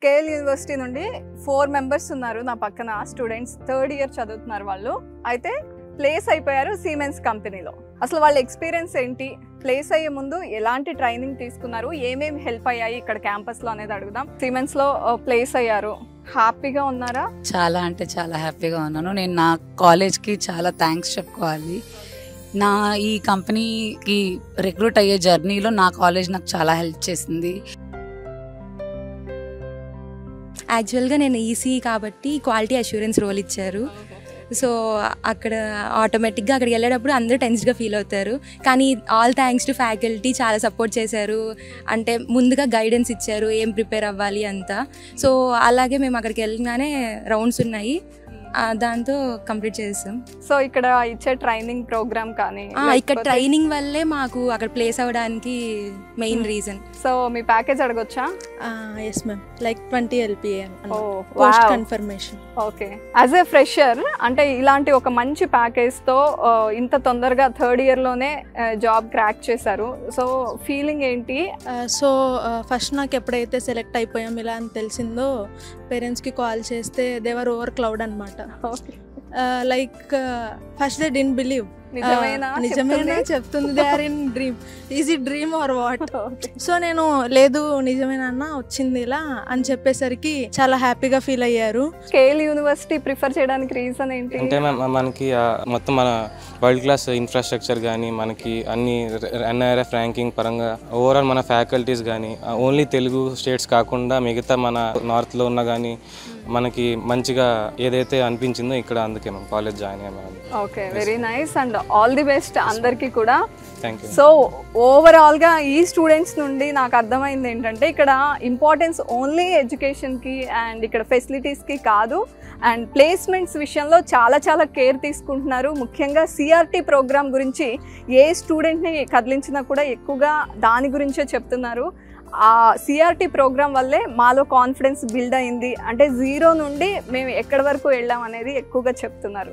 KL university నుండి 4 members ఉన్నారు నా పక్కన స్టూడెంట్స్. 3rd ఇయర్ చదువుతున్నారు వాళ్ళు. అయితే ప్లేస్ అయిపోయారు సిమెన్స్ కంపెనీలో. అసలు వాళ్ళ ఎక్స్పీరియన్స్ ఏంటి, ప్లేస్ అయ్యే ముందు ఎలాంటి ట్రైనింగ్ తీసుకున్నారు, ఏమేమి హెల్ప్ అయ్యాయి ఇక్కడ క్యాంపస్లో అనేది అడుగుదాం. సిమెన్స్లో ప్లేస్ అయ్యారు, హ్యాపీగా ఉన్నారా? చాలా అంటే చాలా హ్యాపీగా ఉన్నాను. నేను నా కాలేజ్కి చాలా థ్యాంక్స్ చెప్పుకోవాలి. నా ఈ కంపెనీకి రిక్రూట్ అయ్యే జర్నీలో నా కాలేజ్ నాకు చాలా హెల్ప్ చేసింది. యాక్చువల్గా నేను ఈసీ కాబట్టి క్వాలిటీ అష్యూరెన్స్ రోల్ ఇచ్చారు. సో అక్కడ ఆటోమేటిక్గా అక్కడికి వెళ్ళేటప్పుడు అందరూ టెన్స్డ్గా ఫీల్ అవుతారు. కానీ ఆల్ థ్యాంక్స్ టు ఫ్యాకల్టీ చాలా సపోర్ట్ చేశారు. అంటే ముందుగా గైడెన్స్ ఇచ్చారు ఏం ప్రిపేర్ అవ్వాలి అంతా. సో అలాగే మేము అక్కడికి వెళ్ళగానే రౌండ్స్ ఉన్నాయి, దాంతో కంప్లీట్ చేసాం. సో ఇక్కడ ఇచ్చే ట్రైనింగ్ ప్రోగ్రామ్ కానీ ఇక్కడ ట్రైనింగ్ వల్లే మాకు అక్కడ ప్లేస్ అవ్వడానికి మెయిన్ రీజన్. సో మీ ప్యాకేజ్ అడగొచ్చా? Yes ma'am, like 20 LPA post confirmation. Okay, as a fresher అంటే ఇలాంటి ఒక మంచి ప్యాకేజ్తో ఇంత తొందరగా 3rd ఇయర్లోనే జాబ్ క్రాక్ చేశారు. సో ఫీలింగ్ ఏంటి? సో ఫస్ట్ నాకు ఎప్పుడైతే సెలెక్ట్ అయిపోయాం ఇలా అని తెలిసిందో పేరెంట్స్కి కాల్ చేస్తే దే వర్ ఓవర్ క్లౌడ్ అనమాట. Like first they didn't believe. నిజమేనా చెప్తుంది, they are in dream. Is it dream or what? So నేను లేదు నిజమేనా వచ్చింది ఇలా అని చెప్పేసరికి చాలా హ్యాపీగా ఫీల్ అయ్యారు. కేఎల్ యూనివర్సిటీ ప్రిఫర్ చేయడానికి రీజన్ ఏంటి అంటే మనకి మొత్తం మన వరల్డ్ క్లాస్ ఇన్ఫ్రాస్ట్రక్చర్ కానీ మనకి అన్ని NIRF ర్యాంకింగ్ పరంగా ఓవరాల్ మన ఫ్యాకల్టీస్ కానీ ఓన్లీ తెలుగు స్టేట్స్ కాకుండా మిగతా మన నార్త్లో ఉన్న కానీ మనకి మంచిగా ఏదైతే అనిపించిందో ఇక్కడ, అందుకే మనం కాలేజ్ జాయిన్ అయ్యాము. Okay, very nice and all the best అందరికీ కూడా. Thank you. సో ఓవరాల్గా ఈ స్టూడెంట్స్ నుండి నాకు అర్థమైంది ఏంటంటే ఇక్కడ ఇంపార్టెన్స్ ఓన్లీ ఎడ్యుకేషన్కి అండ్ ఇక్కడ ఫెసిలిటీస్కి కాదు, అండ్ ప్లేస్మెంట్స్ విషయంలో చాలా చాలా కేర్ తీసుకుంటున్నారు. ముఖ్యంగా CRT ప్రోగ్రామ్ గురించి ఏ స్టూడెంట్ని కదిలించినా కూడా ఎక్కువగా దాని గురించే చెప్తున్నారు. ఆ CRT ప్రోగ్రామ్ వల్లే మాలో కాన్ఫిడెన్స్ బిల్డ్ అయింది, అంటే 0 నుండి మేము ఎక్కడి వరకు వెళ్ళాం అనేది ఎక్కువగా చెప్తున్నారు.